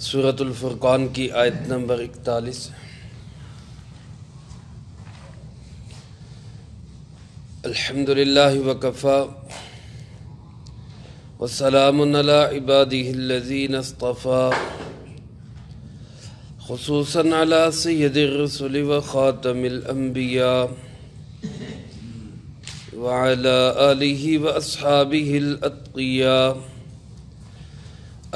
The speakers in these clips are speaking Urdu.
سورۃ الفرقان کی آیت نمبر 41۔ الحمد للہ وکفی وسلام علی عبادہ الذین اصطفی، خصوصاً علی سید الرسل وخاتم الانبیاء وعلی آلہ واصحابہ الاتقیاء۔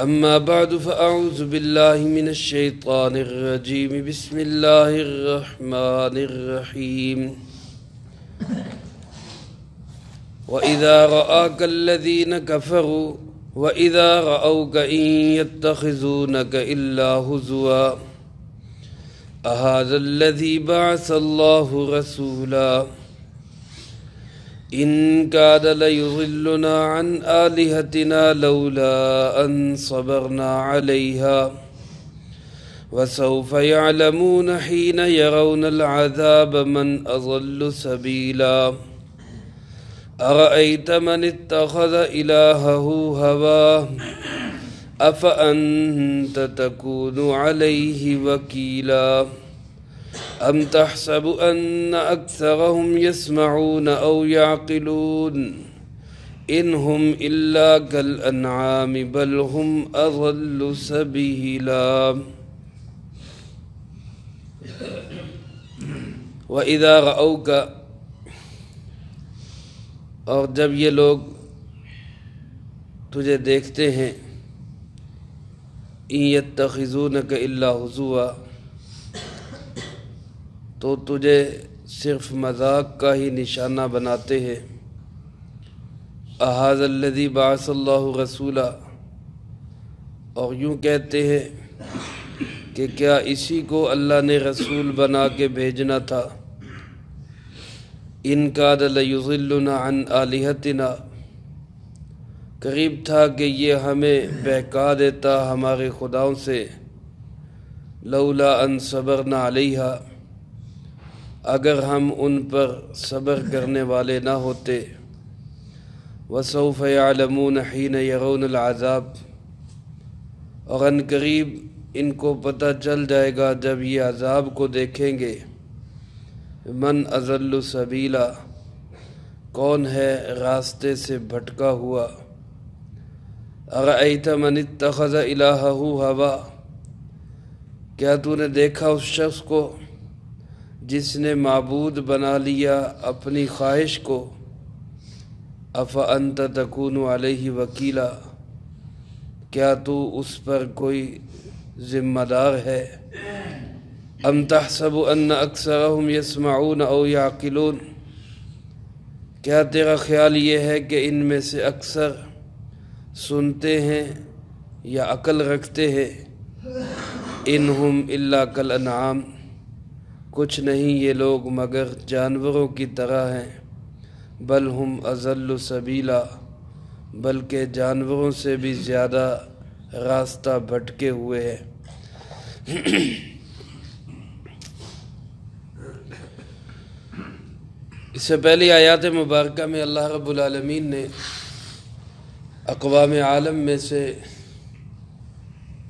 اما بعد فاعوذ باللہ من الشیطان الرجیم، بسم اللہ الرحمن الرحیم۔ وَإِذَا رَآكَ الَّذِينَ كَفَرُوا وَإِذَا رَأَوْكَ إِن يَتَّخِذُونَكَ إِلَّا هُزُوًا أَهَذَا الَّذِي بَعَثَ اللَّهُ رَسُولًا إِن كَادَ لَيُضِلُّنَا عَنْ آلِهَتِنَا لَوْلَا أَن صَبَرْنَا عَلَيْهَا وَسَوْفَ يَعْلَمُونَ حِينَ يَرَوْنَ الْعَذَابَ مَنْ أَضَلُّ سَبِيلًا أَرَأَيْتَ مَنِ اتَّخَذَ إِلَٰهَهُ هَوَاهُ أَفَأَنْتَ تَكُونُ عَلَيْهِ وَكِيلًا أَمْ تَحْسَبُ أَنَّ أَكْثَرَهُمْ يَسْمَعُونَ أَوْ يَعْقِلُونَ إِنْ هُمْ إِلَّا كَالْأَنْعَامِ بَلْ هُمْ أَضَلُّ سَبِيلًا۔ وَإِذَا رَأَوْكَ، اور جب یہ لوگ تجھے دیکھتے ہیں، ان یتخذونک الا ہزوا، تو تجھے صرف مذاق کا ہی نشانہ بناتے ہیں۔ اہذا الذی بعث اللہ رسولا، اور یوں کہتے ہیں کہ کیا اسی کو اللہ نے رسول بنا کے بھیجنا تھا۔ ان کاد لیضلنا عن آلہتنا، قریب تھا کہ یہ ہمیں بہکا دیتا ہمارے خداؤں سے۔ لولا ان صبرنا علیہا، اگر ہم ان پر صبر کرنے والے نہ ہوتے۔ وسوف یعلمون حین یرون العذاب، اور ان قریب ان کو پتہ چل جائے گا جب یہ عذاب کو دیکھیں گے۔ من اضل سبیلا، کون ہے راستے سے بھٹکا ہوا۔ ارأیت من اتخذ الہہ ہوا، کیا تو نے دیکھا اس شخص کو جس نے معبود بنا لیا اپنی خواہش کو۔ افانت تکون علیہ وکیلا، کیا تو اس پر کوئی ذمہ دار ہے۔ ام تحسب ان اکثرهم یسمعون او یعقلون، کیا تیرا خیال یہ ہے کہ ان میں سے اکثر سنتے ہیں یا عقل رکھتے ہیں۔ انہم الا کالانعام، کچھ نہیں یہ لوگ مگر جانوروں کی طرح ہیں۔ بل ہم اضل سبیلا، بلکہ جانوروں سے بھی زیادہ راستہ بھٹکے ہوئے ہیں۔ اس سے پہلی آیات مبارکہ میں اللہ رب العالمین نے اقوام عالم میں سے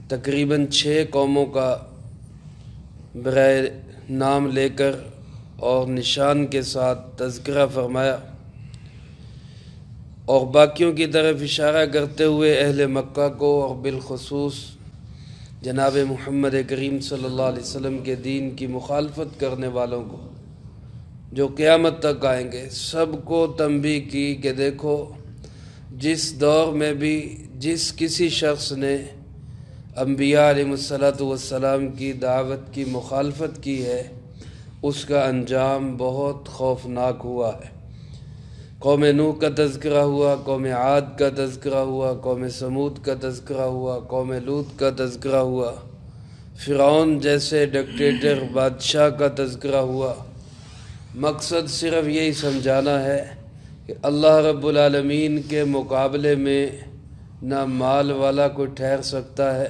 تقریباً 6 قوموں کا برائے نام لے کر اور نشان کے ساتھ تذکرہ فرمایا، اور باقیوں کی طرف اشارہ کرتے ہوئے اہل مکہ کو اور بالخصوص جناب محمد کریم صلی اللہ علیہ وسلم کے دین کی مخالفت کرنے والوں کو جو قیامت تک آئیں گے، سب کو تنبیہ کی کہ دیکھو جس دور میں بھی جس کسی شخص نے انبیاء علیہ السلام کی دعوت کی مخالفت کی ہے، اس کا انجام بہت خوفناک ہوا ہے۔ قوم نوح کا تذکرہ ہوا، قوم عاد کا تذکرہ ہوا، قوم سمود کا تذکرہ ہوا، قوم لوط کا تذکرہ ہوا، فرعون جیسے ڈکٹیٹر بادشاہ کا تذکرہ ہوا۔ مقصد صرف یہی سمجھانا ہے کہ اللہ رب العالمین کے مقابلے میں نہ مال والا کوئی ٹھہر سکتا ہے،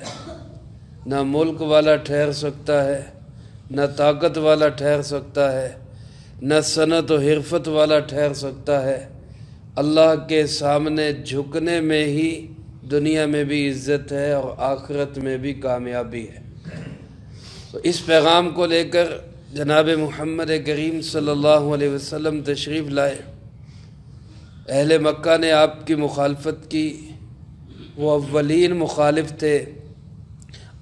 نہ ملک والا ٹھہر سکتا ہے، نہ طاقت والا ٹھہر سکتا ہے، نہ صنعت و حرفت والا ٹھہر سکتا ہے۔ اللہ کے سامنے جھکنے میں ہی دنیا میں بھی عزت ہے اور آخرت میں بھی کامیابی ہے۔ تو اس پیغام کو لے کر جناب محمد کریم صلی اللہ علیہ وسلم تشریف لائے۔ اہل مکہ نے آپ کی مخالفت کی، وہ اولین مخالف تھے۔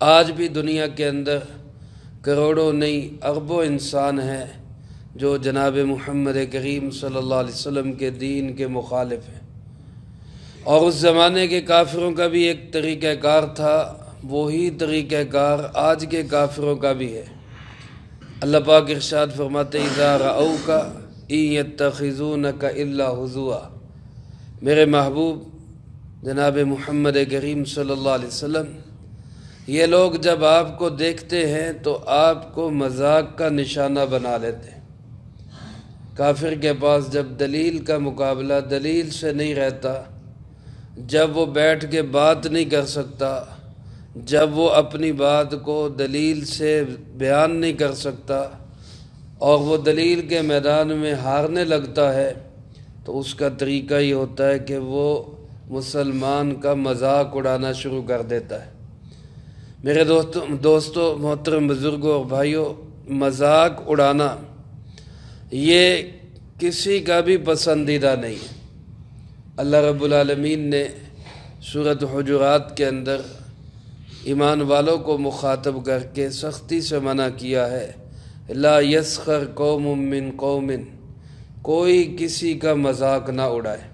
آج بھی دنیا کے اندر کروڑوں نہیں اربوں انسان ہیں جو جناب محمد کریم صلی اللہ علیہ وسلم کے دین کے مخالف ہیں، اور اس زمانے کے کافروں کا بھی ایک طریقہ کار تھا، وہی طریقہ کار آج کے کافروں کا بھی ہے۔ اللہ پاک ارشاد فرماتے اذا رأوک ان یتخذونک الا ہزوا۔ میرے محبوب جناب محمد کریم صلی اللہ علیہ وسلم، یہ لوگ جب آپ کو دیکھتے ہیں تو آپ کو مذاق کا نشانہ بنا لیتے ہیں۔ کافر کے پاس جب دلیل کا مقابلہ دلیل سے نہیں رہتا، جب وہ بیٹھ کے بات نہیں کر سکتا، جب وہ اپنی بات کو دلیل سے بیان نہیں کر سکتا اور وہ دلیل کے میدان میں ہارنے لگتا ہے، تو اس کا طریقہ یہ ہوتا ہے کہ وہ مسلمان کا مذاق اڑانا شروع کر دیتا ہے۔ میرے دوستوں، محترم بزرگوں اور بھائیوں، مذاق اڑانا یہ کسی کا بھی پسندیدہ نہیں ہے۔ اللہ رب العالمین نے سورۃ حجرات کے اندر ایمان والوں کو مخاطب کر کے سختی سے منع کیا ہے، لا یسخر قوم من قوم، کوئی کسی کا مذاق نہ اڑائے۔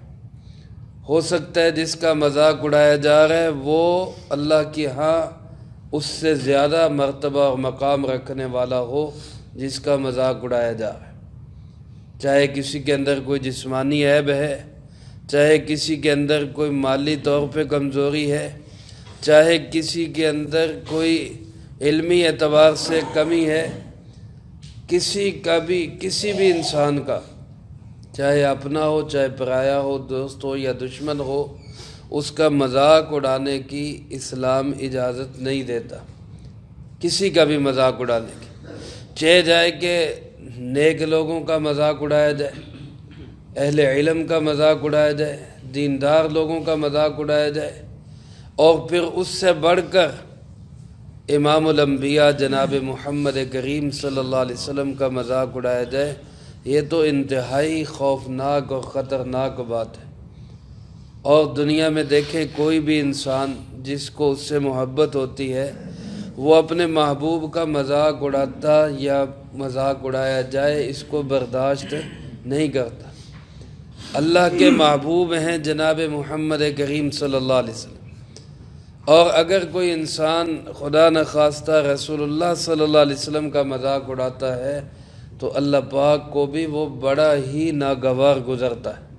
ہو سکتا ہے جس کا مذاق اڑایا جا رہا ہے وہ اللہ کی ہاں اس سے زیادہ مرتبہ اور مقام رکھنے والا ہو جس کا مذاق اڑایا جا رہا ہے، چاہے کسی کے اندر کوئی جسمانی عیب ہے، چاہے کسی کے اندر کوئی مالی طور پہ کمزوری ہے، چاہے کسی کے اندر کوئی علمی اعتبار سے کمی ہے، کسی بھی انسان کا، چاہے اپنا ہو چاہے پرایا ہو، دوست ہو یا دشمن ہو، اس کا مذاق اڑانے کی اسلام اجازت نہیں دیتا، کسی کا بھی مذاق اڑانے کی، چاہے جائے کہ نیک لوگوں کا مذاق اڑایا جائے، اہل علم کا مذاق اڑایا جائے، دیندار لوگوں کا مذاق اڑایا جائے، اور پھر اس سے بڑھ کر امام الانبیاء جناب محمد کریم صلی اللہ علیہ وسلم کا مذاق اڑایا جائے، یہ تو انتہائی خوفناک اور خطرناک بات ہے۔ اور دنیا میں دیکھیں کوئی بھی انسان جس کو اس سے محبت ہوتی ہے وہ اپنے محبوب کا مذاق اڑاتا یا مذاق اڑایا جائے اس کو برداشت نہیں کرتا۔ اللہ کے محبوب ہیں جناب محمد کریم صلی اللہ علیہ وسلم، اور اگر کوئی انسان خدا نخواستہ رسول اللہ صلی اللہ علیہ وسلم کا مذاق اڑاتا ہے تو اللہ پاک کو بھی وہ بڑا ہی ناگوار گزرتا ہے۔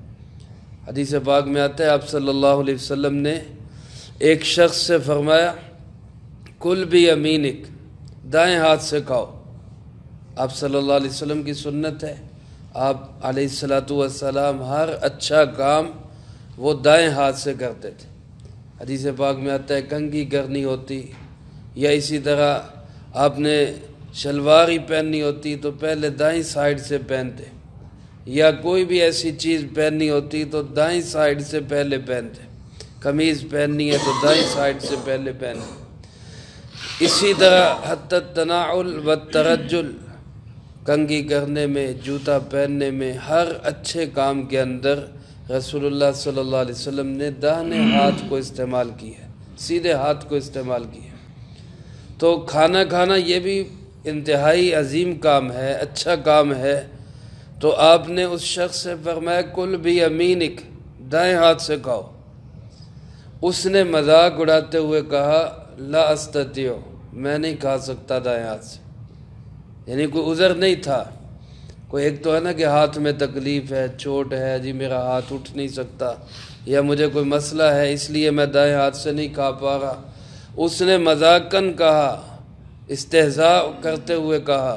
حدیث پاک میں آتا ہے آپ صلی اللہ علیہ وسلم نے ایک شخص سے فرمایا کل بیمینک، دائیں ہاتھ سے کھاؤ۔ آپ صلی اللہ علیہ وسلم کی سنت ہے، آپ علیہ السلام ہر اچھا کام وہ دائیں ہاتھ سے کرتے تھے۔ حدیث پاک میں آتا ہے کنگھی کرنی ہوتی یا اسی طرح آپ نے شلوار ہی پہننی ہوتی تو پہلے دائیں سائیڈ سے پہنتے، یا کوئی بھی ایسی چیز پہننی ہوتی تو دائیں سائیڈ سے پہلے پہنتے، قمیض پہننی ہے تو دائیں سائیڈ سے پہلے پہنتے۔ اسی طرح حتی التناعل والترجل، کنگھی کرنے میں، جوتا پہننے میں، ہر اچھے کام کے اندر رسول اللہ صلی اللہ علیہ وسلم نے داہنے ہاتھ کو استعمال کی ہے، سیدھے ہاتھ کو استعمال کی ہے۔ تو کھانا کھانا یہ بھی انتہائی عظیم کام ہے، اچھا کام ہے، تو آپ نے اس شخص سے فرمایا کل بیمینک، دائیں ہاتھ سے کھاؤ۔ اس نے مذاق اڑاتے ہوئے کہا لا استطیع، میں نہیں کھا سکتا دائیں ہاتھ سے، یعنی کوئی عذر نہیں تھا۔ کوئی ایک تو ہے نا کہ ہاتھ میں تکلیف ہے، چوٹ ہے، جی میرا ہاتھ اٹھ نہیں سکتا، یا مجھے کوئی مسئلہ ہے اس لیے میں دائیں ہاتھ سے نہیں کھا پا رہا۔ اس نے مذاقاً کہا، استہزاء کرتے ہوئے کہا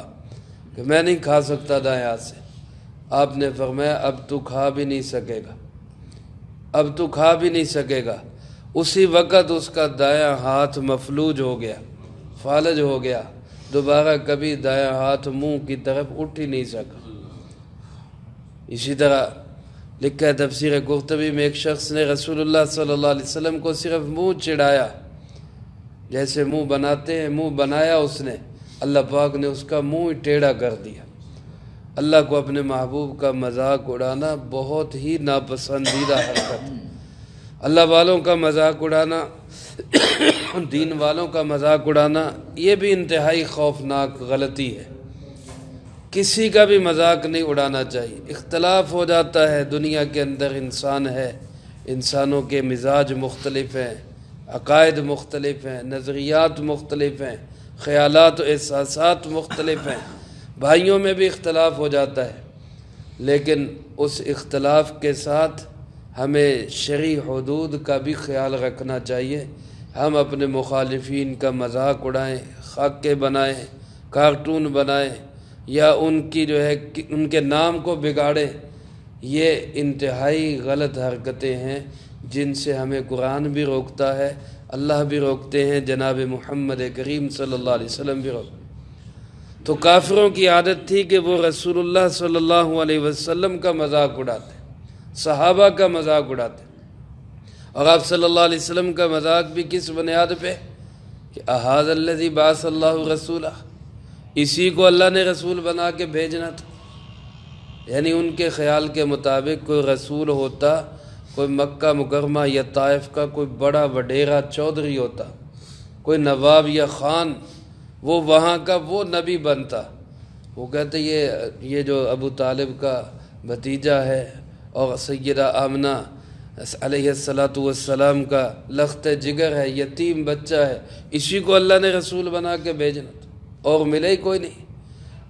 کہ میں نہیں کھا سکتا دائیں ہاتھ سے۔ آپ نے فرمایا اب تو کھا بھی نہیں سکے گا، اب تو کھا بھی نہیں سکے گا۔ اسی وقت اس کا دایاں ہاتھ مفلوج ہو گیا، فالج ہو گیا، دوبارہ کبھی دایاں ہاتھ منہ کی طرف اٹھ ہی نہیں سکا۔ اسی طرح لکھا ہے تفسیر قرطبی میں ایک شخص نے رسول اللہ صلی اللہ علیہ وسلم کو صرف منہ چڑھایا، جیسے منہ بناتے ہیں منہ بنایا اس نے، اللہ پاک نے اس کا منہ ٹیڑھا کر دیا۔ اللہ کو اپنے محبوب کا مذاق اڑانا بہت ہی ناپسندیدہ حرکت ہے۔ اللہ والوں کا مذاق اڑانا، دین والوں کا مذاق اڑانا، یہ بھی انتہائی خوفناک غلطی ہے۔ کسی کا بھی مذاق نہیں اڑانا چاہیے۔ اختلاف ہو جاتا ہے، دنیا کے اندر انسان ہے، انسانوں کے مزاج مختلف ہیں، عقائد مختلف ہیں، نظریات مختلف ہیں، خیالات و احساسات مختلف ہیں، بھائیوں میں بھی اختلاف ہو جاتا ہے، لیکن اس اختلاف کے ساتھ ہمیں شرعی حدود کا بھی خیال رکھنا چاہیے۔ ہم اپنے مخالفین کا مذاق اڑائیں، خاکے بنائیں، کارٹون بنائیں، یا ان کی ان کے نام کو بگاڑیں، یہ انتہائی غلط حرکتیں ہیں جن سے ہمیں قرآن بھی روکتا ہے، اللہ بھی روکتے ہیں، جناب محمد کریم صلی اللہ علیہ وسلم بھی روکتے ہیں۔ تو کافروں کی عادت تھی کہ وہ رسول اللہ صلی اللہ علیہ وسلم کا مذاق اڑاتے، صحابہ کا مذاق اڑاتے، اور آپ صلی اللہ علیہ وسلم کا مذاق بھی کس بنیاد پہ کہ اَهَٰذَا الَّذِي بَعَثَ اللَّهُ رَسُولَهُ، اسی کو اللہ نے رسول بنا کے بھیجنا تھا۔ یعنی ان کے خیال کے مطابق کوئی رسول ہوتا، کوئی مکہ مکرمہ یا طائف کا کوئی بڑا وڈیرا چودھری ہوتا، کوئی نواب یا خان، وہ وہاں کا وہ نبی بنتا۔ وہ کہتے یہ جو ابو طالب کا بھتیجا ہے اور سیدہ آمنہ علیہ السلام کا لخت جگر ہے، یتیم بچہ ہے، اسی کو اللہ نے رسول بنا کے بھیجنا تھا، اور ملے ہی کوئی نہیں۔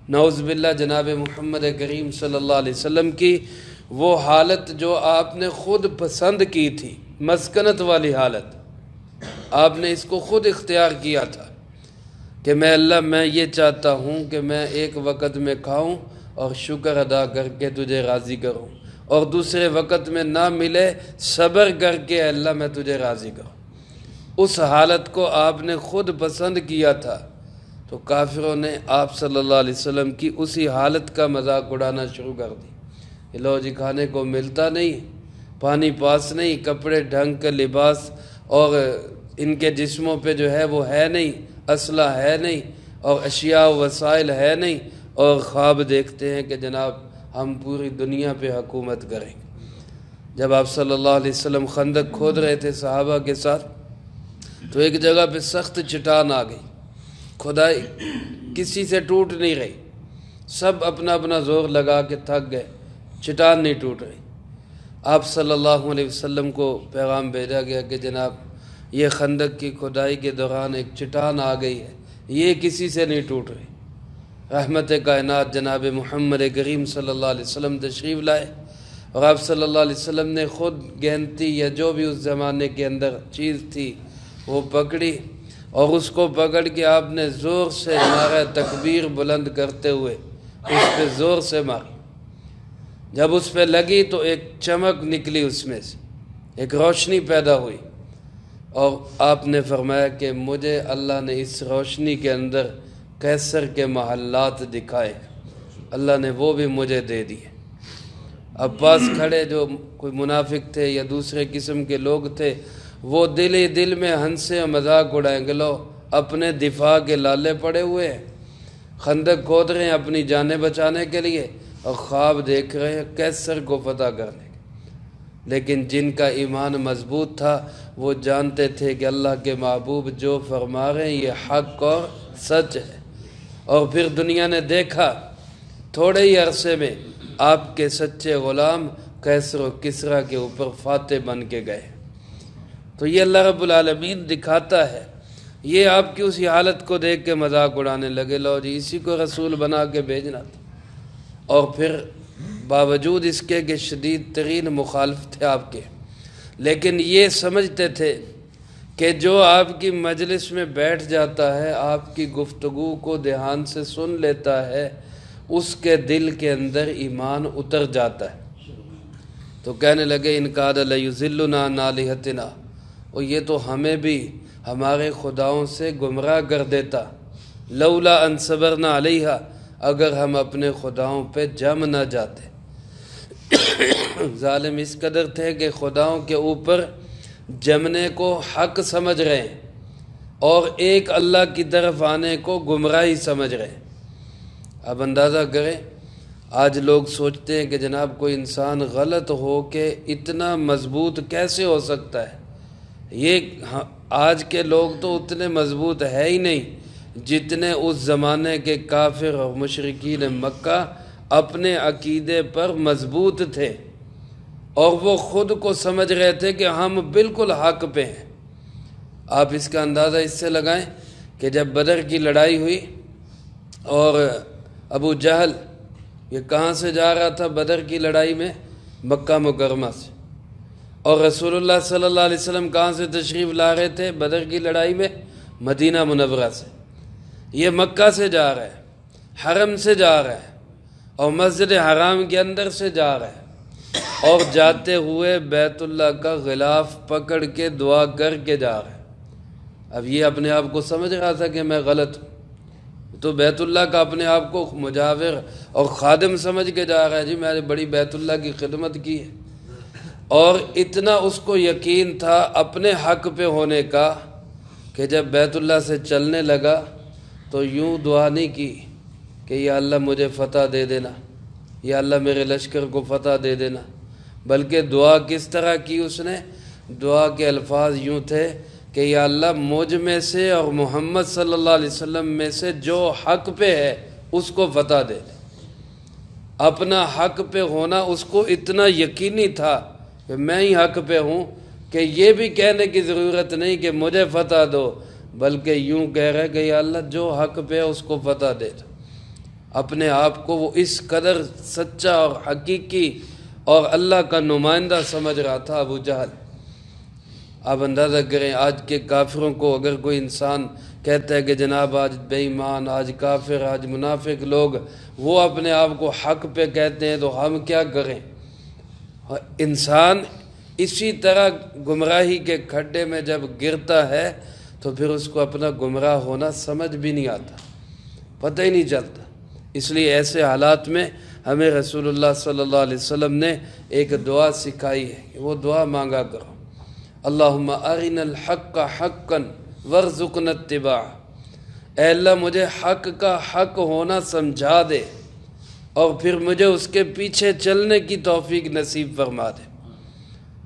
نعوذ باللہ جناب محمد کریم صلی اللہ علیہ وسلم کی وہ حالت جو آپ نے خود پسند کی تھی، مسکنت والی حالت، آپ نے اس کو خود اختیار کیا تھا کہ میں یہ چاہتا ہوں کہ میں ایک وقت میں کھاؤں اور شکر ادا کر کے تجھے راضی کروں، اور دوسرے وقت میں نہ ملے صبر کر کے اللہ میں تجھے راضی کروں۔ اس حالت کو آپ نے خود پسند کیا تھا، تو کافروں نے آپ صلی اللہ علیہ وسلم کی اسی حالت کا مذاق اڑانا شروع کر دی کہ لو جی کھانے کو ملتا نہیں، پانی پاس نہیں، کپڑے ڈھنگ کا لباس، اور ان کے جسموں پہ جو ہے وہ ہے نہیں، اسلحہ ہے نہیں، اور اشیاء و وسائل ہے نہیں، اور خواب دیکھتے ہیں کہ جناب ہم پوری دنیا پہ حکومت کریں گے۔ جب آپ صلی اللہ علیہ وسلم خندق کھود رہے تھے صحابہ کے ساتھ، تو ایک جگہ پہ سخت چٹان آ گئی، کھدائی کسی سے ٹوٹ نہیں رہی، سب اپنا اپنا زور لگا کے تھک گئے، چٹان نہیں ٹوٹ رہی۔ آپ صلی اللہ علیہ وسلم کو پیغام بھیجا گیا کہ جناب یہ خندق کی کھدائی کے دوران ایک چٹان آ گئی ہے، یہ کسی سے نہیں ٹوٹ رہی۔ رحمت کائنات جناب محمد کریم صلی اللہ علیہ وسلم تشریف لائے، اور آپ صلی اللہ علیہ وسلم نے خود گینتی یا جو بھی اس زمانے کے اندر چیز تھی وہ پکڑی، اور اس کو پکڑ کے آپ نے زور سے نعرہ تکبیر بلند کرتے ہوئے اس پہ زور سے ماری۔ جب اس پہ لگی تو ایک چمک نکلی، اس میں سے ایک روشنی پیدا ہوئی، اور آپ نے فرمایا کہ مجھے اللہ نے اس روشنی کے اندر قیصر کے محلات دکھائے، اللہ نے وہ بھی مجھے دے دیے۔ اب پاس کھڑے جو کوئی منافق تھے یا دوسرے قسم کے لوگ تھے، وہ دل ہی دل میں ہنسے اور مذاق اڑائیں گے، لو اپنے دفاع کے لالے پڑے ہوئے ہیں، خندق کھود رہے ہیں اپنی جانیں بچانے کے لیے، اور خواب دیکھ رہے ہیں قیصر کو فتح کرنے کے۔ لیکن جن کا ایمان مضبوط تھا وہ جانتے تھے کہ اللہ کے محبوب جو فرما رہے ہیں یہ حق اور سچ ہے، اور پھر دنیا نے دیکھا تھوڑے ہی عرصے میں آپ کے سچے غلام قیصر و کسریٰ کے اوپر فاتح بن کے گئے۔ تو یہ اللہ رب العالمین دکھاتا ہے، یہ آپ کی اسی حالت کو دیکھ کے مذاق اڑانے لگے، لو جی اسی کو رسول بنا کے بھیجنا تھا، اور پھر باوجود اس کے کہ شدید ترین مخالف تھے آپ کے، لیکن یہ سمجھتے تھے کہ جو آپ کی مجلس میں بیٹھ جاتا ہے، آپ کی گفتگو کو دھیان سے سن لیتا ہے، اس کے دل کے اندر ایمان اتر جاتا ہے۔ تو کہنے لگے ان کاد لیضلنا عن آلہتنا، اور یہ تو ہمیں بھی ہمارے خداؤں سے گمراہ کر دیتا، لولا ان صبرنا علیہا، اگر ہم اپنے خداؤں پہ جم نہ جاتے۔ ظالم اس قدر تھے کہ خداؤں کے اوپر جمنے کو حق سمجھ رہے ہیں اور ایک اللہ کی طرف آنے کو گمراہی سمجھ رہے ہیں۔ اب اندازہ کریں، آج لوگ سوچتے ہیں کہ جناب کوئی انسان غلط ہو کے اتنا مضبوط کیسے ہو سکتا ہے؟ یہ آج کے لوگ تو اتنے مضبوط ہے ہی نہیں جتنے اس زمانے کے کافر اور مشرکین مکہ اپنے عقیدے پر مضبوط تھے، اور وہ خود کو سمجھ رہے تھے کہ ہم بالکل حق پہ ہیں۔ آپ اس کا اندازہ اس سے لگائیں کہ جب بدر کی لڑائی ہوئی اور ابو جہل یہ کہاں سے جا رہا تھا بدر کی لڑائی میں؟ مکہ مکرمہ سے، اور رسول اللہ صلی اللہ علیہ وسلم کہاں سے تشریف لا رہے تھے بدر کی لڑائی میں؟ مدینہ منورہ سے۔ یہ مکہ سے جا رہا ہے، حرم سے جا رہا ہے، اور مسجد حرام کے اندر سے جا رہا ہے، اور جاتے ہوئے بیت اللہ کا غلاف پکڑ کے دعا کر کے جا رہا ہے۔ اب یہ اپنے آپ کو سمجھ رہا تھا کہ میں غلط ہوں، تو بیت اللہ کا اپنے آپ کو مجاور اور خادم سمجھ کے جا رہا ہے، جی میں نے بڑی بیت اللہ کی خدمت کی ہے، اور اتنا اس کو یقین تھا اپنے حق پہ ہونے کا کہ جب بیت اللہ سے چلنے لگا تو یوں دعا نہیں کی کہ یا اللہ مجھے فتح دے دینا، یا اللہ میرے لشکر کو فتح دے دینا، بلکہ دعا کس طرح کی اس نے؟ دعا کے الفاظ یوں تھے کہ یا اللہ مجھ میں سے اور محمد صلی اللہ علیہ وسلم میں سے جو حق پہ ہے اس کو فتح دے دے۔ اپنا حق پہ ہونا اس کو اتنا یقینی تھا کہ میں ہی حق پہ ہوں کہ یہ بھی کہنے کی ضرورت نہیں کہ مجھے فتح دو، بلکہ یوں کہہ رہے کہ یا اللہ جو حق پہ ہے اس کو فتح دے دو۔ اپنے آپ کو وہ اس قدر سچا اور حقیقی اور اللہ کا نمائندہ سمجھ رہا تھا ابو جہل۔ آپ اندازہ کریں آج کے کافروں کو اگر کوئی انسان کہتا ہے کہ جناب آج بے ایمان، آج کافر، آج منافق لوگ وہ اپنے آپ کو حق پہ کہتے ہیں تو ہم کیا کریں؟ انسان اسی طرح گمراہی کے کھڈے میں جب گرتا ہے تو پھر اس کو اپنا گمراہ ہونا سمجھ بھی نہیں آتا، پتہ ہی نہیں چلتا۔ اس لیے ایسے حالات میں ہمیں رسول اللہ صلی اللہ علیہ وسلم نے ایک دعا سکھائی ہے کہ وہ دعا مانگا کرو، اللہم ارنا الحق حقا وارزقنا اتباعہ۔ اے اللہ مجھے حق کا حق ہونا سمجھا دے اور پھر مجھے اس کے پیچھے چلنے کی توفیق نصیب فرما دے،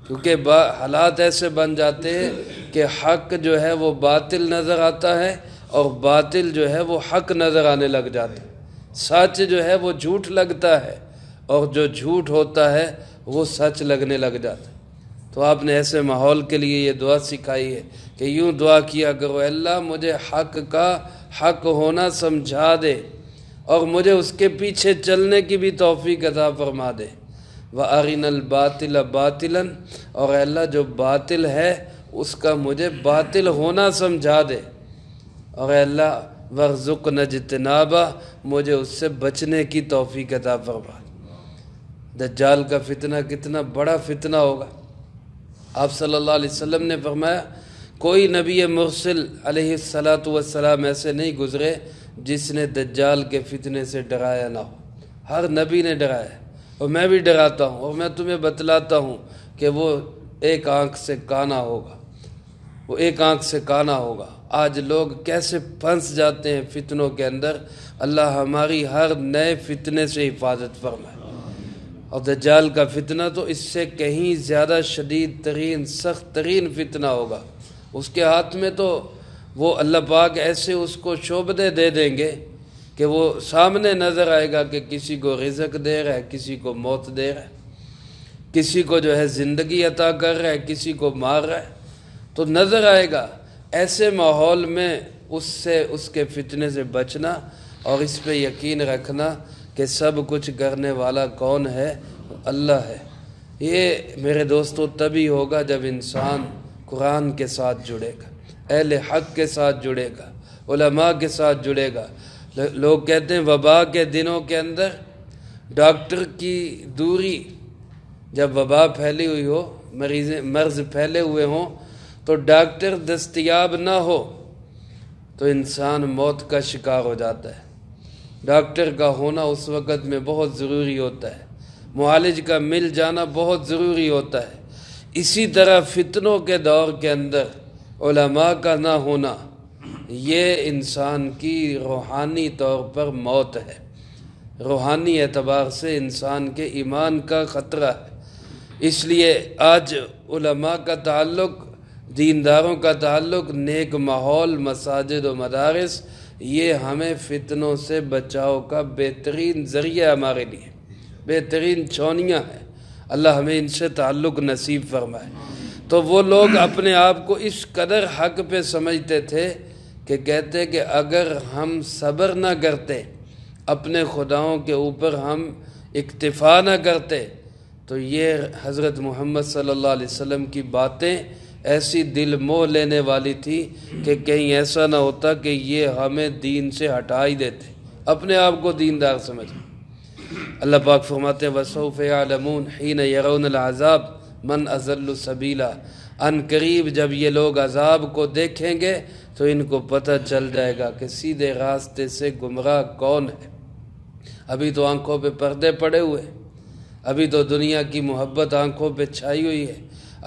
کیونکہ حالات ایسے بن جاتے ہیں کہ حق جو ہے وہ باطل نظر آتا ہے اور باطل جو ہے وہ حق نظر آنے لگ جاتا ہے، سچ جو ہے وہ جھوٹ لگتا ہے اور جو جھوٹ ہوتا ہے وہ سچ لگنے لگ جاتا ہے۔ تو آپ نے ایسے ماحول کے لیے یہ دعا سکھائی ہے کہ یوں دعا کیا کرو، اے اللہ مجھے حق کا حق ہونا سمجھا دے اور مجھے اس کے پیچھے چلنے کی بھی توفیق عطا فرما دے، وَأَرِنَا الْبَاطِلَ بَاطِلًا، اور اے اللہ جو باطل ہے اس کا مجھے باطل ہونا سمجھا دے، اور اے اللہ وَارْزُقْنَا اجْتِنَابَهُ، مجھے اس سے بچنے کی توفیق عطا فرما دے۔ دجال کا فتنہ کتنا بڑا فتنہ ہوگا۔ آپ صلی اللہ علیہ وسلم نے فرمایا کوئی نبی مرسل علیہ السلام ایسے نہیں گزرے جس نے دجال کے فتنے سے ڈرایا نہ ہو، ہر نبی نے ڈرایا، اور میں بھی ڈراتا ہوں، اور میں تمہیں بتلاتا ہوں کہ وہ ایک آنکھ سے کانا ہوگا، وہ ایک آنکھ سے کانا ہوگا۔ آج لوگ کیسے پھنس جاتے ہیں فتنوں کے اندر، اللہ ہماری ہر نئے فتنے سے حفاظت فرمائے۔ اور دجال کا فتنہ تو اس سے کہیں زیادہ شدید ترین سخت ترین فتنہ ہوگا۔ اس کے ہاتھ میں تو وہ اللہ پاک ایسے اس کو شعبدے دے دیں گے کہ وہ سامنے نظر آئے گا کہ کسی کو رزق دے رہا ہے، کسی کو موت دے رہا ہے، کسی کو جو ہے زندگی عطا کر رہا ہے، کسی کو مار رہا ہے، تو نظر آئے گا۔ ایسے ماحول میں اس کے فتنے سے بچنا اور اس پہ یقین رکھنا کہ سب کچھ کرنے والا کون ہے؟ اللہ ہے۔ یہ میرے دوستو تبھی ہوگا جب انسان قرآن کے ساتھ جڑے گا، اہل حق کے ساتھ جڑے گا، علماء کے ساتھ جڑے گا۔ لوگ کہتے ہیں وبا کے دنوں کے اندر ڈاکٹر کی دوری، جب وبا پھیلی ہوئی ہو، مرض پھیلے ہوئے ہوں تو ڈاکٹر دستیاب نہ ہو تو انسان موت کا شکار ہو جاتا ہے۔ ڈاکٹر کا ہونا اس وقت میں بہت ضروری ہوتا ہے، معالج کا مل جانا بہت ضروری ہوتا ہے۔ اسی طرح فتنوں کے دور کے اندر علماء کا نہ ہونا یہ انسان کی روحانی طور پر موت ہے، روحانی اعتبار سے انسان کے ایمان کا خطرہ ہے۔ اس لیے آج علماء کا تعلق، دینداروں کا تعلق، نیک ماحول، مساجد و مدارس، یہ ہمیں فتنوں سے بچاؤ کا بہترین ذریعہ ہمارے لیے، بہترین چھونیاں ہیں۔ اللہ ہمیں ان سے تعلق نصیب فرمائے۔ تو وہ لوگ اپنے آپ کو اس قدر حق پہ سمجھتے تھے کہ کہتے کہ اگر ہم صبر نہ کرتے، اپنے خداؤں کے اوپر ہم اکتفا نہ کرتے، تو یہ حضرت محمد صلی اللہ علیہ وسلم کی باتیں ایسی دل موہ لینے والی تھی کہ کہیں ایسا نہ ہوتا کہ یہ ہمیں دین سے ہٹا ہی دیتے، اپنے آپ کو دیندار سمجھ۔ اللہ پاک فرماتے ہیں وَسَوْفَ يَعْلَمُونَ حِينَ يَرَوْنَ الْعَذَابَ مَنْ أَضَلُّ سَبِيلًا۔ ان قریب جب یہ لوگ عذاب کو دیکھیں گے تو ان کو پتہ چل جائے گا کہ سیدھے راستے سے گمراہ کون ہے۔ ابھی تو آنکھوں پہ پردے پڑے ہوئے، ابھی تو دنیا کی محبت آنکھوں پہ چھائی ہوئی ہے،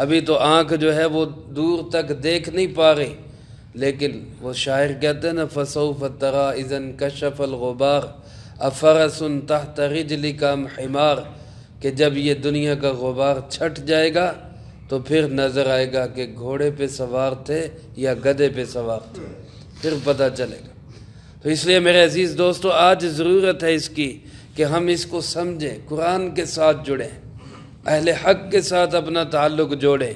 ابھی تو آنکھ جو ہے وہ دور تک دیکھ نہیں پا رہی، لیکن وہ شاعر کہتے ہیں نا فَسَوْفَ تَرَىٰ إِذَا انْكَشَفَ الْغُبَارُ أَفَرَسٌ تَحْتَ رِجْلِكَ أَمْ حِمَارٌ، کہ جب یہ دنیا کا غبار چھٹ جائے گا تو پھر نظر آئے گا کہ گھوڑے پہ سوار تھے یا گدھے پہ سوار تھے، پھر پتہ چلے گا۔ تو اس لیے میرے عزیز دوستو، آج ضرورت ہے اس کی کہ ہم اس کو سمجھیں، قرآن کے ساتھ جڑیں، اہل حق کے ساتھ اپنا تعلق جوڑیں۔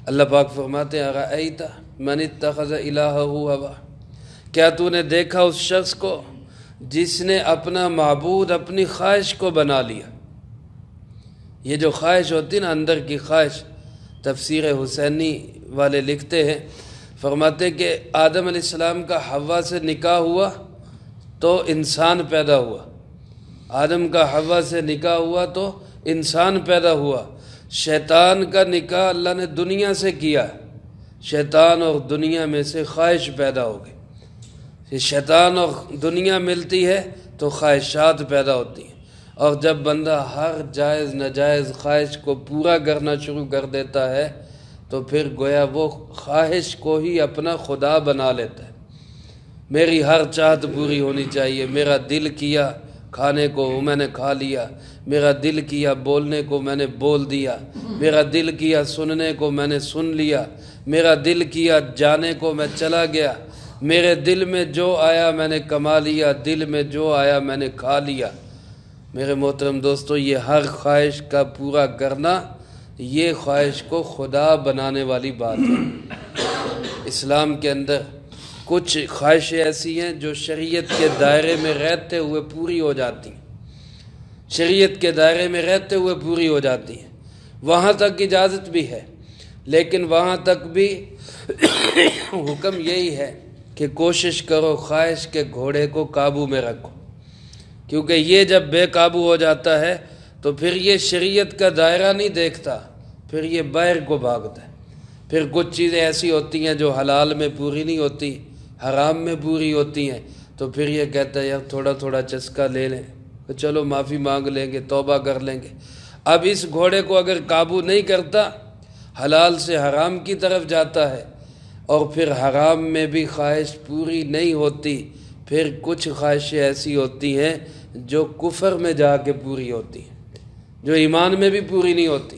اللہ پاک فرماتے ہیں اَرَأَيْتَ مَنِ اتَّخَذَ إِلَٰهَهُ هَوَاهُ، کیا تو نے دیکھا اس شخص کو جس نے اپنا معبود اپنی خواہش کو بنا لیا۔ یہ جو خواہش ہوتی نا، اندر کی خواہش، تفسیر حسینی والے لکھتے ہیں، فرماتے کہ آدم علیہ السلام کا حوا سے نکاح ہوا تو انسان پیدا ہوا، آدم کا حوا سے نکاح ہوا تو انسان پیدا ہوا۔ شیطان کا نکاح اللہ نے دنیا سے کیا، شیطان اور دنیا میں سے خواہش پیدا ہو گئی۔ شیطان اور دنیا ملتی ہے تو خواہشات پیدا ہوتی ہیں، اور جب بندہ ہر جائز ناجائز خواہش کو پورا کرنا شروع کر دیتا ہے تو پھر گویا وہ خواہش کو ہی اپنا خدا بنا لیتا ہے۔ میری ہر چاہت پوری ہونی چاہیے، میرا دل کیا کھانے کو میں نے کھا لیا، میرا دل کیا بولنے کو میں نے بول دیا، میرا دل کیا سننے کو میں نے سن لیا، میرا دل کیا جانے کو میں چلا گیا، میرے دل میں جو آیا میں نے کما لیا، دل میں جو آیا میں نے کھا لیا۔ میرے محترم دوستو، یہ ہر خواہش کا پورا کرنا، یہ خواہش کو خدا بنانے والی بات ہے۔ اسلام کے اندر کچھ خواہشیں ایسی ہیں جو شریعت کے دائرے میں رہتے ہوئے پوری ہو جاتی ہیں، شریعت کے دائرے میں رہتے ہوئے پوری ہو جاتی ہیں، وہاں تک اجازت بھی ہے، لیکن وہاں تک بھی حکم یہی ہے کہ کوشش کرو خواہش کے گھوڑے کو قابو میں رکھو، کیونکہ یہ جب بے قابو ہو جاتا ہے تو پھر یہ شریعت کا دائرہ نہیں دیکھتا، پھر یہ باہر کو بھاگتا ہے۔ پھر کچھ چیزیں ایسی ہوتی ہیں جو حلال میں پوری نہیں ہوتی، حرام میں پوری ہوتی ہیں، تو پھر یہ کہتا ہے یار تھوڑا تھوڑا چسکا لے لیں، تو چلو معافی مانگ لیں گے، توبہ کر لیں گے۔ اب اس گھوڑے کو اگر قابو نہیں کرتا، حلال سے حرام کی طرف جاتا ہے، اور پھر حرام میں بھی خواہش پوری نہیں ہوتی، پھر کچھ خواہشیں ایسی ہوتی ہیں جو کفر میں جا کے پوری ہوتی ہیں، جو ایمان میں بھی پوری نہیں ہوتی،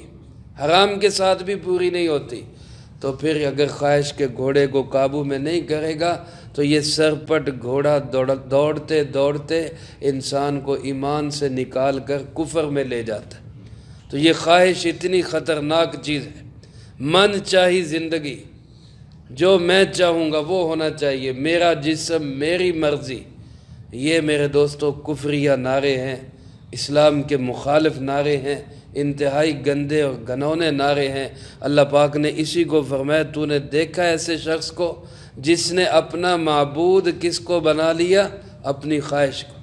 حرام کے ساتھ بھی پوری نہیں ہوتی۔ تو پھر اگر خواہش کے گھوڑے کو قابو میں نہیں کرے گا تو یہ سرپٹ گھوڑا دوڑتے دوڑتے انسان کو ایمان سے نکال کر کفر میں لے جاتا ہے۔ تو یہ خواہش اتنی خطرناک چیز ہے۔ من چاہی زندگی، جو میں چاہوں گا وہ ہونا چاہیے، میرا جسم میری مرضی، یہ میرے دوستو کفریہ نعرے ہیں، اسلام کے مخالف نعرے ہیں، انتہائی گندے اور گھنونے نعرے ہیں۔ اللہ پاک نے اسی کو فرمایا تو نے دیکھا ایسے شخص کو جس نے اپنا معبود کس کو بنا لیا؟ اپنی خواہش کو۔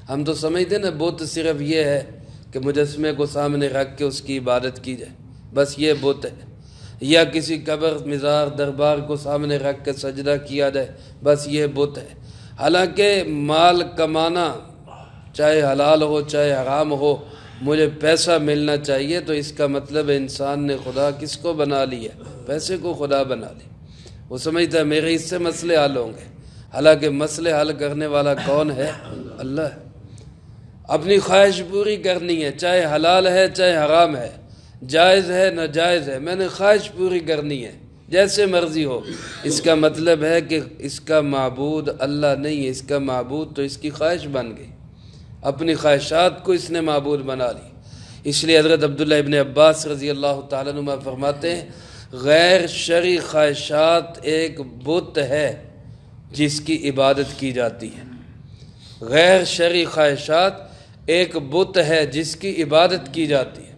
ہم تو سمجھتے نا بت صرف یہ ہے کہ مجسمے کو سامنے رکھ کے اس کی عبادت کی جائے، بس یہ بت ہے، یا کسی قبر مزار دربار کو سامنے رکھ کے سجدہ کیا جائے، بس یہ بت ہے۔ حالانکہ مال کمانا چاہے حلال ہو چاہے حرام ہو، مجھے پیسہ ملنا چاہیے، تو اس کا مطلب ہے انسان نے خدا کس کو بنا لیا؟ پیسے کو خدا بنا لیا۔ وہ سمجھتا ہے میرے اس سے مسئلے حل ہوں گے، حالانکہ مسئلے حل کرنے والا کون ہے؟ اللہ ہے۔ اپنی خواہش پوری کرنی ہے، چاہے حلال ہے چاہے حرام ہے، جائز ہے ناجائز ہے، میں نے خواہش پوری کرنی ہے جیسے مرضی ہو۔ اس کا مطلب ہے کہ اس کا معبود اللہ نہیں ہے، اس کا معبود تو اس کی خواہش بن گئی، اپنی خواہشات کو اس نے معبود بنا لی۔ اس لیے حضرت عبداللہ ابن عباس رضی اللہ تعالیٰ عنہ فرماتے ہیں غیر شرعی خواہشات ایک بت ہے جس کی عبادت کی جاتی ہے۔ غیر شرعی خواہشات ایک بت ہے جس کی عبادت کی جاتی ہے۔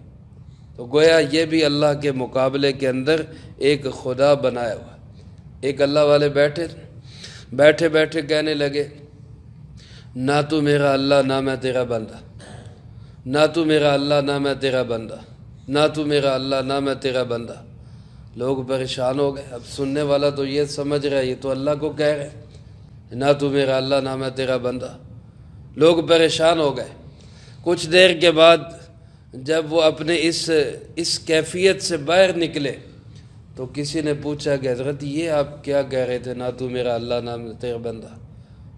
تو گویا یہ بھی اللہ کے مقابلے کے اندر ایک خدا بنایا ہوا۔ ایک اللہ والے بیٹھے بیٹھے کہنے لگے نہ تو میرا اللہ نہ میں تیرا بندہ، نہ تو میرا اللہ نہ میں تیرا بندہ، نہ تو میرا اللہ نہ میں تیرا بندہ۔ لوگ پریشان ہو گئے۔ اب سننے والا تو یہ سمجھ رہا ہے یہ تو اللہ کو کہہ رہے نہ تو میرا اللہ نہ میں تیرا بندہ۔ لوگ پریشان ہو گئے۔ کچھ دیر کے بعد جب وہ اپنے اس کیفیت سے باہر نکلے تو کسی نے پوچھا کہ حضرت یہ آپ کیا کہہ رہے تھے نہ تو میرا اللہ نہ میں تیرا بندہ،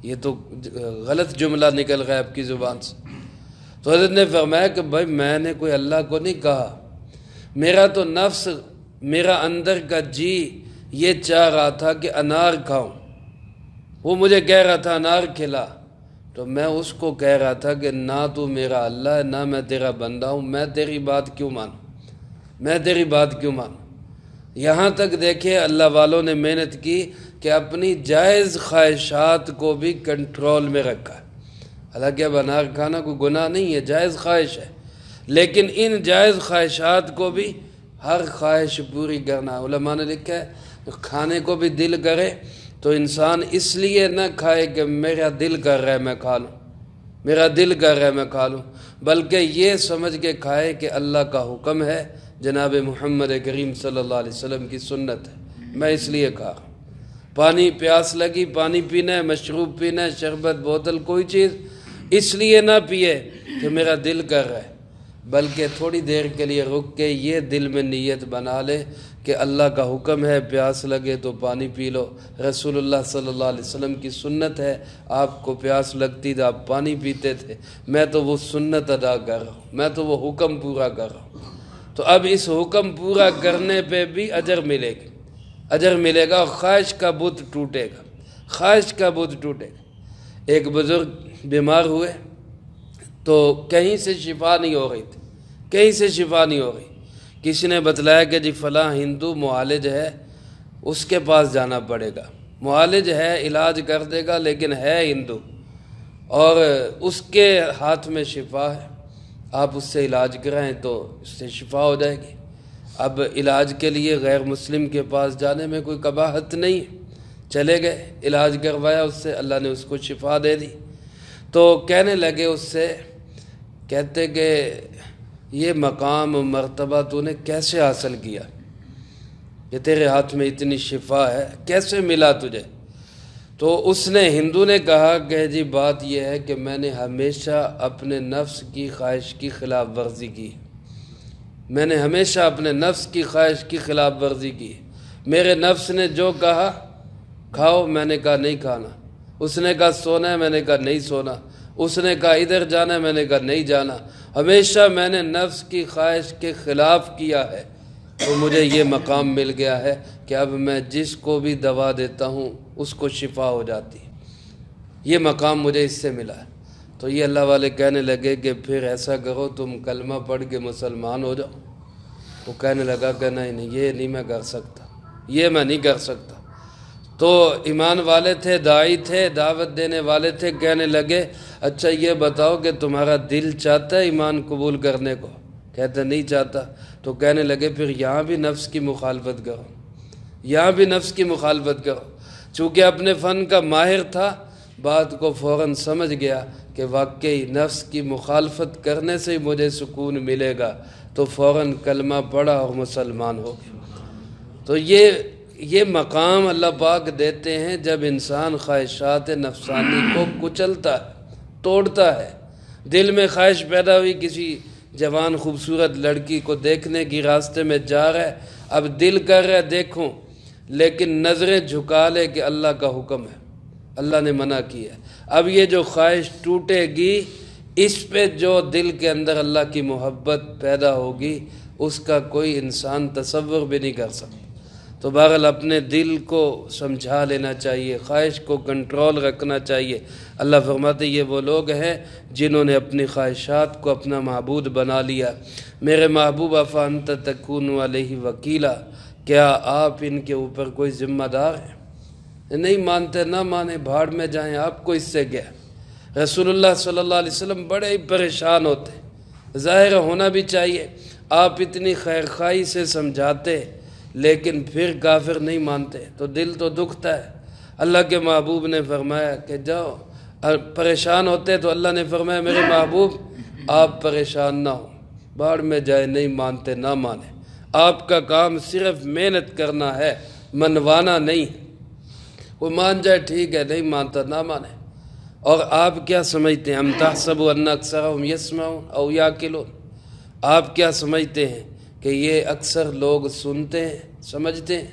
یہ تو غلط جملہ نکل گیا آپ کی زبان سے۔ تو حضرت نے فرمایا کہ بھائی میں نے کوئی اللہ کو نہیں کہا، میرا تو نفس، میرا اندر کا جی یہ چاہ رہا تھا کہ انار کھاؤں، وہ مجھے کہہ رہا تھا انار کھلا، تو میں اس کو کہہ رہا تھا کہ نہ تو میرا اللہ ہے نہ میں تیرا بندہ ہوں، میں تیری بات کیوں مانوں، میں تیری بات کیوں مانوں۔ یہاں تک دیکھیں اللہ والوں نے محنت کی کہ اپنی جائز خواہشات کو بھی کنٹرول میں رکھا۔ حالانکہ اب انار کھانا کوئی گناہ نہیں ہے، جائز خواہش ہے، لیکن ان جائز خواہشات کو بھی ہر خواہش پوری کرنا۔ علماء نے لکھا ہے کھانے کو بھی دل کرے تو انسان اس لیے نہ کھائے کہ میرا دل کر رہا ہے میں کھا لوں، میرا دل کر رہا ہے میں کھا لوں، بلکہ یہ سمجھ کے کھائے کہ اللہ کا حکم ہے، جناب محمد کریم صلی اللہ علیہ وسلم کی سنت ہے، میں اس لیے کھا رہا ہوں۔ پانی پیاس لگی، پانی پینا ہے، مشروب پینا ہے، شربت، بوتل، کوئی چیز اس لیے نہ پیے کہ میرا دل کر رہا ہے، بلکہ تھوڑی دیر کے لیے رک کے یہ دل میں نیت بنا لے کہ اللہ کا حکم ہے پیاس لگے تو پانی پی لو، رسول اللہ صلی اللہ علیہ وسلم کی سنت ہے، آپ کو پیاس لگتی تو آپ پانی پیتے تھے، میں تو وہ سنت ادا کر رہا ہوں، میں تو وہ حکم پورا کر رہا ہوں۔ تو اب اس حکم پورا کرنے پہ بھی اجر ملے گا، اجر ملے گا، اور خواہش کا بت ٹوٹے گا، خواہش کا بت ٹوٹے گا۔ ایک بزرگ بیمار ہوئے تو کہیں سے شفا نہیں ہو رہی تھی، کہیں سے شفا نہیں ہو رہی۔ کسی نے بتلایا کہ جی فلاں ہندو معالج ہے، اس کے پاس جانا پڑے گا، معالج ہے علاج کر دے گا لیکن ہے ہندو، اور اس کے ہاتھ میں شفا ہے، آپ اس سے علاج کرائیں تو اس سے شفا ہو جائے گی۔ اب علاج کے لیے غیر مسلم کے پاس جانے میں کوئی قباحت نہیں، چلے گئے، علاج کروایا اس سے، اللہ نے اس کو شفا دے دی۔ تو کہنے لگے اس سے، کہتے کہ یہ مقام و مرتبہ تو نے کیسے حاصل کیا کہ تیرے ہاتھ میں اتنی شفا ہے، کیسے ملا تجھے؟ تو اس نے، ہندو نے کہا کہ جی بات یہ ہے کہ میں نے ہمیشہ اپنے نفس کی خواہش کی خلاف ورزی کی، میں نے ہمیشہ اپنے نفس کی خواہش کی خلاف ورزی کی، میرے نفس نے جو کہا کھاؤ، میں نے کہا نہیں کھانا، اس نے کہا سونا ہے، میں نے کہا نہیں سونا، اس نے کہا ادھر جانا ہے، میں نے کہا نہیں جانا، ہمیشہ میں نے نفس کی خواہش کے خلاف کیا ہے، تو مجھے یہ مقام مل گیا ہے کہ اب میں جس کو بھی دوا دیتا ہوں اس کو شفا ہو جاتی ہے، یہ مقام مجھے اس سے ملا ہے۔ تو یہ اللہ والے کہنے لگے کہ پھر ایسا کرو تم کلمہ پڑھ کے مسلمان ہو جاؤ۔ وہ کہنے لگا کہ نہیں یہ نہیں میں کر سکتا، یہ میں نہیں کر سکتا۔ تو ایمان والے تھے، داعی تھے، دعوت دینے والے تھے، کہنے لگے اچھا یہ بتاؤ کہ تمہارا دل چاہتا ہے ایمان قبول کرنے کو؟ کہتے نہیں چاہتا۔ تو کہنے لگے پھر یہاں بھی نفس کی مخالفت کرو، یہاں بھی نفس کی مخالفت کرو۔ چونکہ اپنے فن کا ماہر تھا، بات کو فوراً سمجھ گیا کہ واقعی نفس کی مخالفت کرنے سے ہی مجھے سکون ملے گا، تو فوراً کلمہ پڑھا اور مسلمان ہو گیا۔ تو یہ مقام اللہ پاک دیتے ہیں جب انسان خواہشات نفسانی کو کچلتا ہے، توڑتا ہے۔ دل میں خواہش پیدا ہوئی کسی جوان خوبصورت لڑکی کو دیکھنے کی راستے میں جا رہا ہے، اب دل کر رہا ہے دیکھوں، لیکن نظریں جھکا لے کہ اللہ کا حکم ہے، اللہ نے منع کیا ہے۔ اب یہ جو خواہش ٹوٹے گی، اس پہ جو دل کے اندر اللہ کی محبت پیدا ہوگی، اس کا کوئی انسان تصور بھی نہیں کر سکتا۔ تو بہرحال اپنے دل کو سمجھا لینا چاہیے، خواہش کو کنٹرول رکھنا چاہیے۔ اللہ فرماتے یہ وہ لوگ ہیں جنہوں نے اپنی خواہشات کو اپنا معبود بنا لیا۔ میرے محبوب افانت تکون علیہ وکیلا، کیا آپ ان کے اوپر کوئی ذمہ دار ہیں؟ نہیں مانتے نہ مانے، بھاڑ میں جائیں، آپ کو اس سے کیا؟ رسول اللہ صلی اللہ علیہ وسلم بڑے ہی پریشان ہوتے، ظاہر ہونا بھی چاہیے، آپ اتنی خیرخواہی سے سمجھاتے لیکن پھر کافر نہیں مانتے تو دل تو دکھتا ہے۔ اللہ کے محبوب نے فرمایا کہ جاؤ، پریشان ہوتے تو اللہ نے فرمایا میرے محبوب آپ پریشان نہ ہو، بھاڑ میں جائے، نہیں مانتے نہ مانے، آپ کا کام صرف محنت کرنا ہے، منوانا نہیں۔ وہ مان جائے ٹھیک ہے، نہیں مانتا نہ مانے۔ اور آپ کیا سمجھتے ہیں؟ ام تحسبوا ان اکثرهم یسمعون او یعقلون، آپ کیا سمجھتے ہیں کہ یہ اکثر لوگ سنتے ہیں، سمجھتے ہیں؟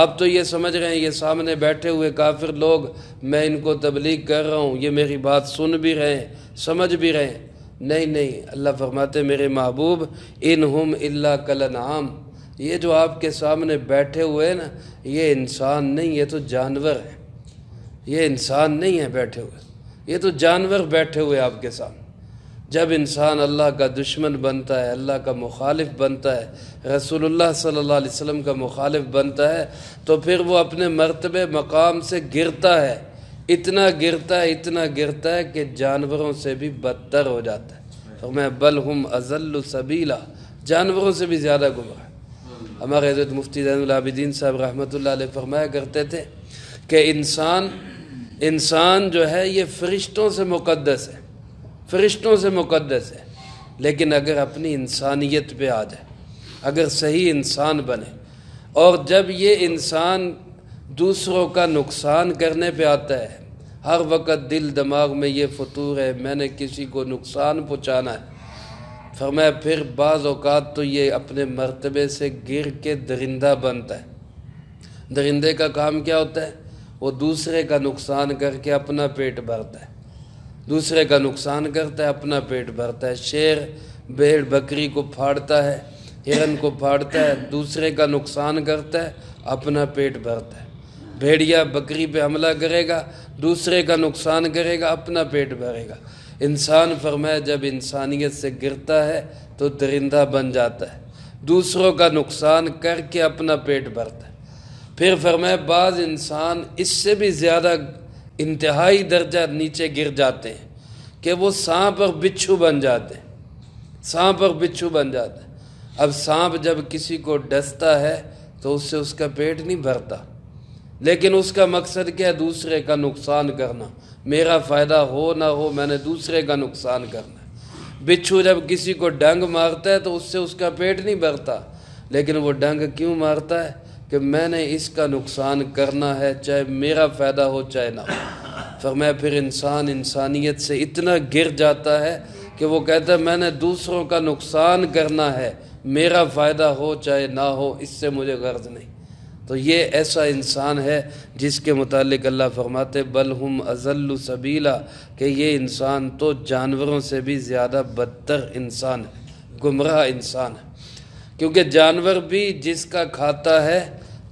آپ تو یہ سمجھ رہے ہیں یہ سامنے بیٹھے ہوئے کافر لوگ، میں ان کو تبلیغ کر رہا ہوں، یہ میری بات سن بھی رہے ہیں، سمجھ بھی رہے ہیں۔ نہیں نہیں، اللہ فرماتے میرے محبوب انہم الا کالانعام، یہ جو آپ کے سامنے بیٹھے ہوئے ہیں نا، یہ انسان نہیں، یہ تو جانور ہے۔ یہ انسان نہیں ہے بیٹھے ہوئے، یہ تو جانور بیٹھے ہوئے آپ کے سامنے۔ جب انسان اللہ کا دشمن بنتا ہے، اللہ کا مخالف بنتا ہے، رسول اللہ صلی اللہ علیہ وسلم کا مخالف بنتا ہے، تو پھر وہ اپنے مرتبے مقام سے گرتا ہے، اتنا گرتا ہے کہ جانوروں سے بھی بدتر ہو جاتا ہے۔ فرمایا بل ہم اضل سبیلا، جانوروں سے بھی زیادہ گمراہ۔ ہمارے حضرت مفتی زین العابدین صاحب رحمۃ اللہ علیہ فرمایا کرتے تھے کہ انسان جو ہے یہ فرشتوں سے مقدس ہے، فرشتوں سے مقدس ہے، لیکن اگر اپنی انسانیت پہ آ جائے، اگر صحیح انسان بنے، اور جب یہ انسان دوسروں کا نقصان کرنے پہ آتا ہے، ہر وقت دل دماغ میں یہ فطور ہے میں نے کسی کو نقصان پہنچانا ہے، فرمایا پھر بعض اوقات تو یہ اپنے مرتبے سے گر کے درندہ بنتا ہے۔ درندے کا کام کیا ہوتا ہے؟ وہ دوسرے کا نقصان کر کے اپنا پیٹ بھرتا ہے، دوسرے کا نقصان کرتا ہے، اپنا پیٹ بھرتا ہے۔ شیر بھیڑ بکری کو پھاڑتا ہے، ہرن کو پھاڑتا ہے، دوسرے کا نقصان کرتا ہے، اپنا پیٹ بھرتا ہے۔ بھیڑیا بکری پہ حملہ کرے گا، دوسرے کا نقصان کرے گا، اپنا پیٹ بھرے گا۔ انسان فرمایا جب انسانیت سے گرتا ہے تو درندہ بن جاتا ہے، دوسروں کا نقصان کر کے اپنا پیٹ بھرتا ہے۔ پھر فرمایا بعض انسان اس سے بھی زیادہ انتہائی درجہ نیچے گر جاتے ہیں کہ وہ سانپ اور بچھو بن جاتے ہیں، سانپ اور بچھو بن جاتے ہیں۔ اب سانپ جب کسی کو ڈستا ہے تو اس سے اس کا پیٹ نہیں بھرتا، لیکن اس کا مقصد کیا ہے؟ دوسرے کا نقصان کرنا، میرا فائدہ ہو نہ ہو میں نے دوسرے کا نقصان کرنا ہے۔ بچھو جب کسی کو ڈنگ مارتا ہے تو اس سے اس کا پیٹ نہیں بھرتا، لیکن وہ ڈنگ کیوں مارتا ہے؟ کہ میں نے اس کا نقصان کرنا ہے، چاہے میرا فائدہ ہو چاہے نہ ہو۔ فرمایا پھر انسان انسانیت سے اتنا گر جاتا ہے کہ وہ کہتا ہے میں نے دوسروں کا نقصان کرنا ہے، میرا فائدہ ہو چاہے نہ ہو، اس سے مجھے غرض نہیں۔ تو یہ ایسا انسان ہے جس کے متعلق اللہ فرماتے بل ہم اضل سبیلا، کہ یہ انسان تو جانوروں سے بھی زیادہ بدتر انسان ہے، گمراہ انسان ہے۔ کیونکہ جانور بھی جس کا کھاتا ہے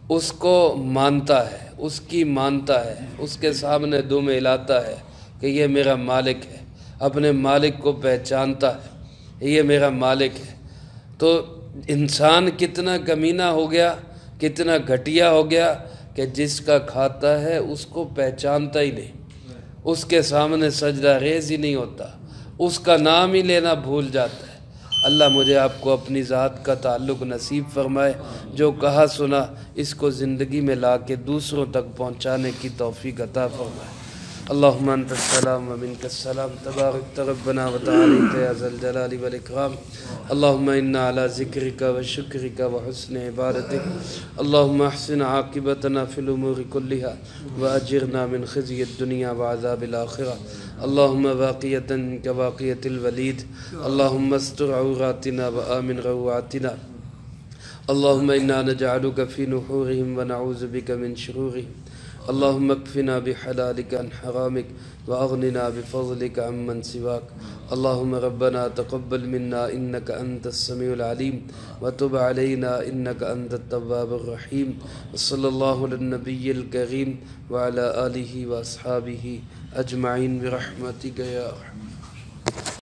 اس کو مانتا ہے، اس کی مانتا ہے، اس کے سامنے دم ہلاتا ہے کہ یہ میرا مالک ہے، اپنے مالک کو پہچانتا ہے یہ میرا مالک ہے۔ تو انسان کتنا کمینہ ہو گیا، کتنا گھٹیا ہو گیا کہ جس کا کھاتا ہے اس کو پہچانتا ہی نہیں، اس کے سامنے سجدہ ریز ہی نہیں ہوتا، اس کا نام ہی لینا بھول جاتا ہے۔ اللہ مجھے آپ کو اپنی ذات کا تعلق نصیب فرمائے، جو کہا سنا اس کو زندگی میں لا کے دوسروں تک پہنچانے کی توفیق عطا فرمائے۔ اللهم انت السلام ومنك السلام تبارك ربنا وتعالى يا ذا الجلال والاكرام. اللهم انا على ذكرك وشكرك وحسن عبادتك. اللهم احسن عاقبتنا في الامور كلها واجرنا من خزي الدنيا وعذاب الاخره. اللهم باقية كباقية الوليد. اللهم استر عوراتنا وآمن روعاتنا. اللهم إنا نجعلك في نحورهم ونعوذ بك من شرورهم. اللهم اكفنا بحلالك عن حرامك وأغننا بفضلك عمن سواك. اللهم ربنا تقبل منا إنك أنت السميع العليم وتب علينا إنك أنت التواب الرحيم. وصلى الله على النبي الكريم وعلى آله وأصحابه أجمعين برحمتك يا أرحم.